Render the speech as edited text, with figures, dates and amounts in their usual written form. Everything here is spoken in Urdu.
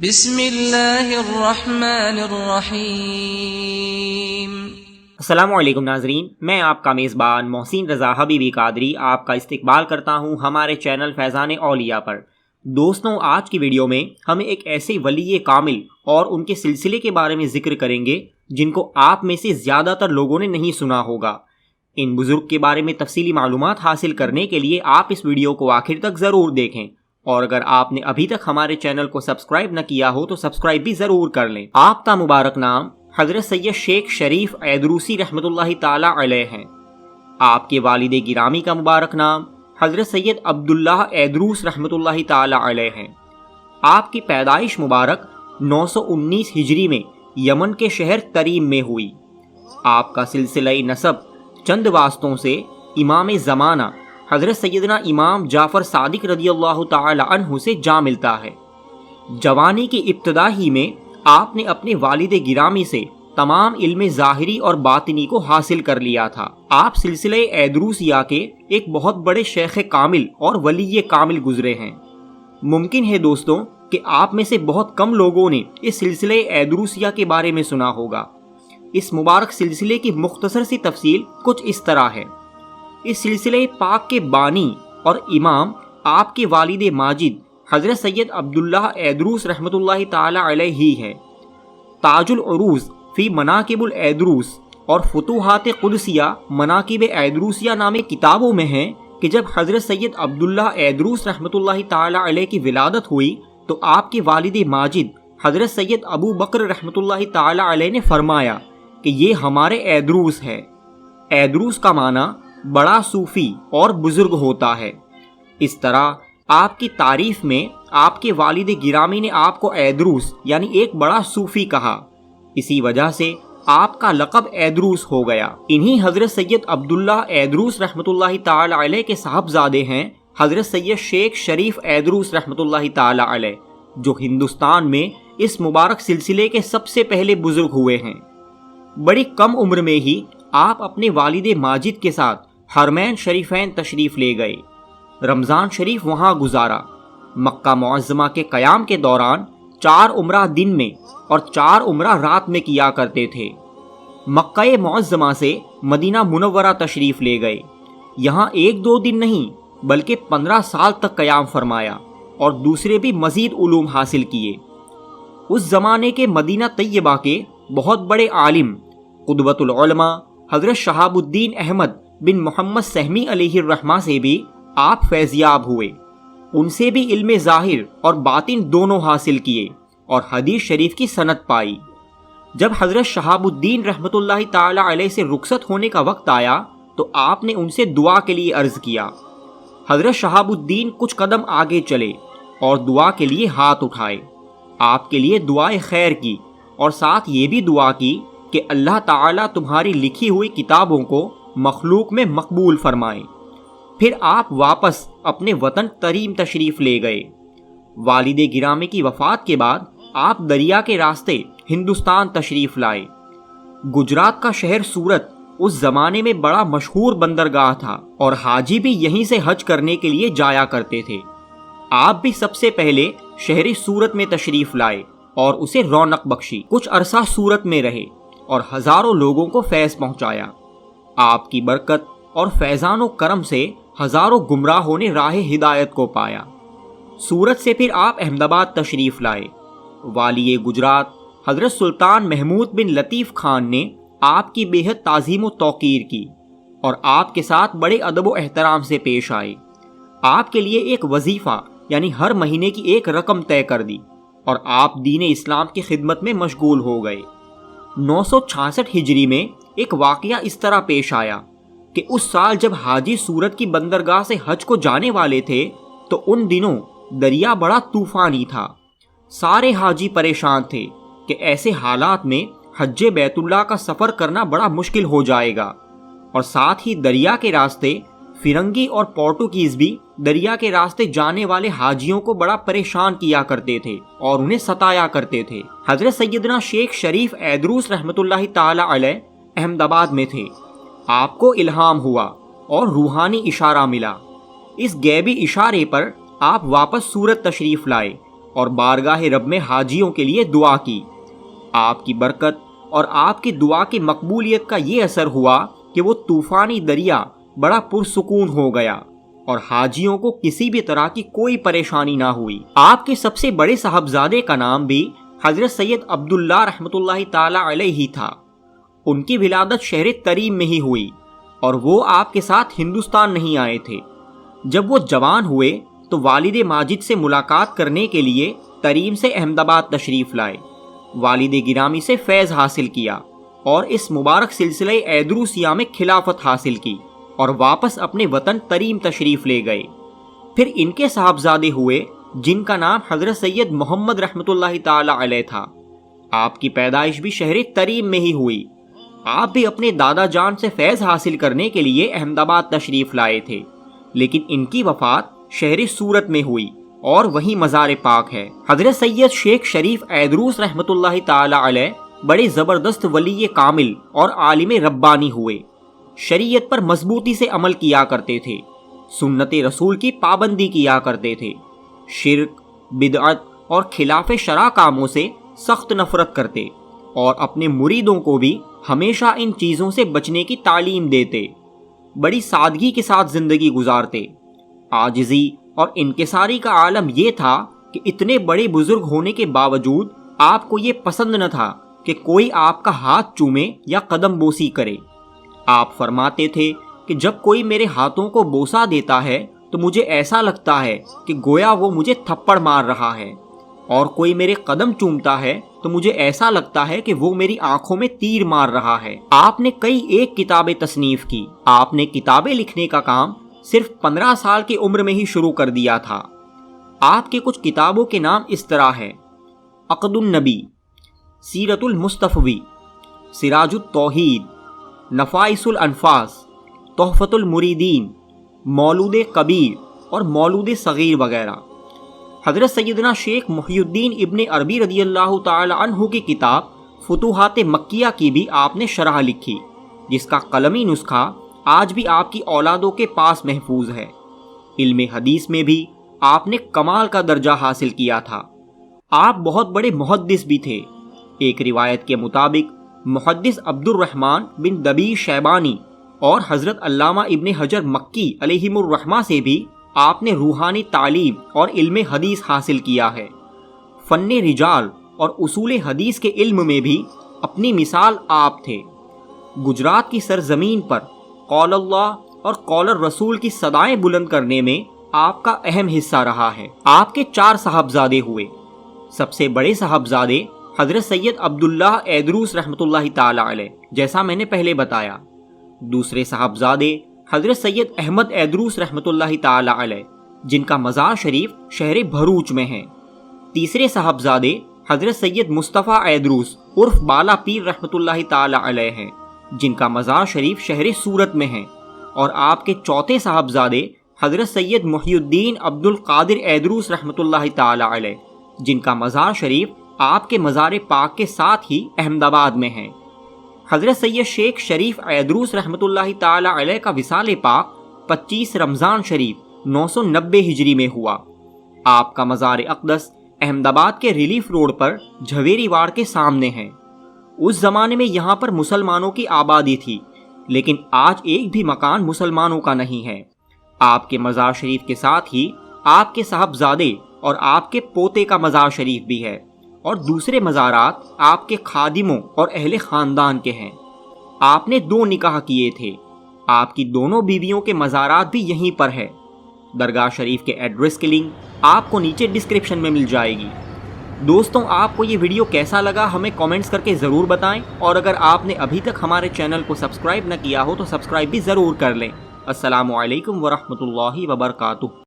بسم اللہ الرحمن الرحیم۔ السلام علیکم ناظرین، میں آپ کا میزبان محسن رضا حبیبی قادری آپ کا استقبال کرتا ہوں ہمارے چینل فیضان اولیاء پر۔ دوستوں، آج کی ویڈیو میں ہم ایک ایسے ولی کامل اور ان کے سلسلے کے بارے میں ذکر کریں گے جن کو آپ میں سے زیادہ تر لوگوں نے نہیں سنا ہوگا۔ ان بزرگ کے بارے میں تفصیلی معلومات حاصل کرنے کے لیے آپ اس ویڈیو کو آخر تک ضرور دیکھیں، اور اگر آپ نے ابھی تک ہمارے چینل کو سبسکرائب نہ کیا ہو تو سبسکرائب بھی ضرور کر لیں۔ آپ کا مبارک نام حضرت سید شیخ شریف ایدروسی رحمۃ اللہ تعالی علیہ ہیں۔ آپ کے والد گرامی کا مبارک نام حضرت سید عبداللہ ایدروس رحمۃ اللہ تعالی علیہ ہیں۔ آپ کی پیدائش مبارک 919 ہجری میں یمن کے شہر تریم میں ہوئی۔ آپ کا سلسلہ نسب چند واسطوں سے امام زمانہ حضرت سیدنا امام جعفر صادق رضی اللہ تعالی عنہ سے جا ملتا ہے۔ جوانی کی ابتدا ہی میں آپ نے اپنے والد گرامی سے تمام علم ظاہری اور باطنی کو حاصل کر لیا تھا۔ آپ سلسلہ ایدروسیہ کے ایک بہت بڑے شیخ کامل اور ولی کامل گزرے ہیں۔ ممکن ہے دوستوں کہ آپ میں سے بہت کم لوگوں نے اس سلسلہ ایدروسیہ کے بارے میں سنا ہوگا۔ اس مبارک سلسلے کی مختصر سی تفصیل کچھ اس طرح ہے۔ اس سلسلہ پاک کے بانی اور امام آپ کے والد ماجد حضرت سید عبداللہ ایدروس رحمۃ اللہ تعالی علیہ ہی ہے۔ تاج العروض فی مناقب الایدروس اور فتوحات قدسیہ مناقب ایدروسیہ نامی کتابوں میں ہیں کہ جب حضرت سید عبداللہ ایدروس رحمۃ اللہ تعالی علیہ کی ولادت ہوئی تو آپ کے والد ماجد حضرت سید ابو بکر رحمۃ اللہ تعالی علیہ نے فرمایا کہ یہ ہمارے ایدروس ہے۔ ایدروس کا معنی بڑا صوفی اور بزرگ ہوتا ہے۔ اس طرح آپ کی تعریف میں آپ کے والد گرامی نے آپ کو ایدروس یعنی ایک بڑا صوفی کہا، اسی وجہ سے آپ کا لقب ایدروس ہو گیا۔ انہی حضرت سید عبداللہ ایدروس رحمۃ اللہ تعالی علیہ کے صاحبزادے ہیں حضرت سید شیخ شریف ایدروس رحمۃ اللہ تعالی علیہ، جو ہندوستان میں اس مبارک سلسلے کے سب سے پہلے بزرگ ہوئے ہیں۔ بڑی کم عمر میں ہی آپ اپنے والد ماجد کے ساتھ حرمین شریفین تشریف لے گئے۔ رمضان شریف وہاں گزارا۔ مکہ معظمہ کے قیام کے دوران 4 عمرہ دن میں اور 4 عمرہ رات میں کیا کرتے تھے۔ مکہ معظمہ سے مدینہ منورہ تشریف لے گئے۔ یہاں 1-2 دن نہیں بلکہ 15 سال تک قیام فرمایا اور دوسرے بھی مزید علوم حاصل کیے۔ اس زمانے کے مدینہ طیبہ کے بہت بڑے عالم قدوۃ العلماء حضرت شہاب الدین احمد بن محمد سہمی علیہ الرحمہ سے بھی آپ فیضیاب ہوئے۔ ان سے بھی علم ظاہر اور باطن دونوں حاصل کیے اور حدیث شریف کی سند پائی۔ جب حضرت شہاب الدین رحمۃ اللہ تعالی علیہ سے رخصت ہونے کا وقت آیا تو آپ نے ان سے دعا کے لیے عرض کیا۔ حضرت شہاب الدین کچھ قدم آگے چلے اور دعا کے لیے ہاتھ اٹھائے، آپ کے لیے دعائے خیر کی اور ساتھ یہ بھی دعا کی کہ اللہ تعالیٰ تمہاری لکھی ہوئی کتابوں کو مخلوق میں مقبول فرمائے۔ پھر آپ واپس اپنے وطن تریم تشریف لے گئے۔ والد گرامی کی وفات کے بعد آپ دریا کے راستے ہندوستان تشریف لائے۔ گجرات کا شہر سورت اس زمانے میں بڑا مشہور بندرگاہ تھا اور حاجی بھی یہیں سے حج کرنے کے لیے جایا کرتے تھے۔ آپ بھی سب سے پہلے شہر سورت میں تشریف لائے اور اسے رونق بخشی۔ کچھ عرصہ سورت میں رہے اور ہزاروں لوگوں کو فیض پہنچایا۔ آپ کی برکت اور فیضان و کرم سے ہزاروں گمراہوں نے راہ ہدایت کو پایا۔ سورت سے پھر آپ احمد آباد تشریف لائے۔ والی گجرات حضرت سلطان محمود بن لطیف خان نے آپ کی بے حد تعظیم و توقیر کی اور آپ کے ساتھ بڑے ادب و احترام سے پیش آئے۔ آپ کے لیے ایک وظیفہ یعنی ہر مہینے کی ایک رقم طے کر دی اور آپ دین اسلام کی خدمت میں مشغول ہو گئے۔ 966 ہجری میں ایک واقعہ اس طرح پیش آیا کہ اس سال جب حاجی سورت کی بندرگاہ سے حج کو جانے والے تھے تو ان دنوں دریا بڑا طوفانی تھا۔ سارے حاجی پریشان تھے کہ ایسے حالات میں حج بیت اللہ کا سفر کرنا بڑا مشکل ہو جائے گا، اور ساتھ ہی دریا کے راستے فرنگی اور پورٹوگیز بھی دریا کے راستے جانے والے حاجیوں کو بڑا پریشان کیا کرتے تھے اور انہیں ستایا کرتے تھے۔ حضرت سیدنا شیخ شریف ایدروس رحمۃ اللہ تعالی علیہ احمد آباد میں تھے۔ آپ کو الہام ہوا اور روحانی اشارہ ملا۔ اس غیبی اشارے پر آپ واپس سورت تشریف لائے اور بارگاہ رب میں حاجیوں کے لیے دعا کی۔ آپ کی برکت اور آپ کی دعا کی مقبولیت کا یہ اثر ہوا کہ وہ طوفانی دریا بڑا پرسکون ہو گیا اور حاجیوں کو کسی بھی طرح کی کوئی پریشانی نہ ہوئی۔ آپ کے سب سے بڑے صاحبزادے کا نام بھی حضرت سید عبداللہ رحمۃ اللہ تعالی علیہ تھا۔ ان کی ولادت شہر تریم میں ہی ہوئی اور وہ آپ کے ساتھ ہندوستان نہیں آئے تھے۔ جب وہ جوان ہوئے تو والد ماجد سے ملاقات کرنے کے لیے تریم سے احمد آباد تشریف لائے، والد گرامی سے فیض حاصل کیا اور اس مبارک سلسلہ ایدروسیہ میں خلافت حاصل کی اور واپس اپنے وطن تریم تشریف لے گئے۔ پھر ان کے صاحبزادے ہوئے جن کا نام حضرت سید محمد رحمۃ اللہ تعالی علیہ تھا۔ آپ کی پیدائش بھی شہر تریم میں ہی ہوئی۔ آپ بھی اپنے دادا جان سے فیض حاصل کرنے کے لیے احمد آباد تشریف لائے تھے، لیکن ان کی وفات شہر سورت میں ہوئی اور وہیں مزار پاک ہے۔ حضرت سید شیخ شریف ایدروس رحمۃ اللہ تعالی علیہ بڑے زبردست ولی کامل اور عالم ربانی ہوئے۔ شریعت پر مضبوطی سے عمل کیا کرتے تھے، سنت رسول کی پابندی کیا کرتے تھے، شرک، بدعت اور خلاف شرع کاموں سے سخت نفرت کرتے اور اپنے مریدوں کو بھی ہمیشہ ان چیزوں سے بچنے کی تعلیم دیتے۔ بڑی سادگی کے ساتھ زندگی گزارتے۔ عاجزی اور انکساری کا عالم یہ تھا کہ اتنے بڑے بزرگ ہونے کے باوجود آپ کو یہ پسند نہ تھا کہ کوئی آپ کا ہاتھ چومے یا قدم بوسی کرے۔ آپ فرماتے تھے کہ جب کوئی میرے ہاتھوں کو بوسا دیتا ہے تو مجھے ایسا لگتا ہے کہ گویا وہ مجھے تھپڑ مار رہا ہے، اور کوئی میرے قدم چومتا ہے تو مجھے ایسا لگتا ہے کہ وہ میری آنکھوں میں تیر مار رہا ہے۔ آپ نے کئی ایک کتابیں تصنیف کی۔ آپ نے کتابیں لکھنے کا کام صرف 15 سال کی عمر میں ہی شروع کر دیا تھا۔ آپ کے کچھ کتابوں کے نام اس طرح ہے: عقد النبی، سیرت المصطفی، سراج التوحید، نفائس الانفاس، تحفۃ المریدین، مولود کبیر اور مولود صغیر وغیرہ۔ حضرت سیدنا شیخ محی الدین ابن عربی رضی اللہ تعالی عنہ کی کتاب فتوحات مکیہ کی بھی آپ نے شرح لکھی، جس کا قلمی نسخہ آج بھی آپ کی اولادوں کے پاس محفوظ ہے۔ علم حدیث میں بھی آپ نے کمال کا درجہ حاصل کیا تھا۔ آپ بہت بڑے محدث بھی تھے۔ ایک روایت کے مطابق محدث عبد الرحمن بن دبیر شیبانی اور حضرت علامہ ابن حجر مکی علیہم الرحمہ سے بھی آپ نے روحانی تعلیم اور علم حدیث حاصل کیا ہے۔ فن رجال اور اصول حدیث کے علم میں بھی اپنی مثال آپ تھے۔ گجرات کی سرزمین پر قول اللہ اور قول الرسول کی صدائیں بلند کرنے میں آپ کا اہم حصہ رہا ہے۔ آپ کے 4 صاحبزادے ہوئے۔ سب سے بڑے صاحبزادے حضرت سید عبداللہ ایدروس رحمۃ اللہ تعالی علیہ، جیسا میں نے پہلے بتایا۔ دوسرے صاحبزادے حضرت سید احمد ایدروس رحمۃ اللہ تعالی علیہ، جن کا مزار شریف شہر بھروچ میں ہے۔ تیسرے صاحبزادے حضرت سید مصطفیٰ ایدروس عرف بالا پیر رحمۃ اللہ تعالی علیہ ہیں، جن کا مزار شریف شہر سورت میں ہے۔ اور آپ کے چوتھے صاحبزادے حضرت سید محی الدین عبد القادر ایدروس رحمۃ اللہ تعالی علیہ، جن کا مزار شریف آپ کے مزار پاک کے ساتھ ہی احمد آباد میں ہے۔ حضرت سید شیخ شریف ایدروس رحمۃ اللہ تعالی علیہ کا وصال پاک 25 رمضان شریف 990 ہجری میں ہوا۔ آپ کا مزار اقدس احمد آباد کے ریلیف روڈ پر جھویری واڑ کے سامنے ہے۔ اس زمانے میں یہاں پر مسلمانوں کی آبادی تھی، لیکن آج ایک بھی مکان مسلمانوں کا نہیں ہے۔ آپ کے مزار شریف کے ساتھ ہی آپ کے صاحبزادے اور آپ کے پوتے کا مزار شریف بھی ہے، اور دوسرے مزارات آپ کے خادموں اور اہل خاندان کے ہیں۔ آپ نے 2 نکاح کیے تھے۔ آپ کی دونوں بیویوں کے مزارات بھی یہیں پر ہے۔ درگاہ شریف کے ایڈریس کی لنک آپ کو نیچے ڈسکرپشن میں مل جائے گی۔ دوستوں، آپ کو یہ ویڈیو کیسا لگا ہمیں کامنٹس کر کے ضرور بتائیں، اور اگر آپ نے ابھی تک ہمارے چینل کو سبسکرائب نہ کیا ہو تو سبسکرائب بھی ضرور کر لیں۔ السلام علیکم ورحمۃ اللہ وبرکاتہ۔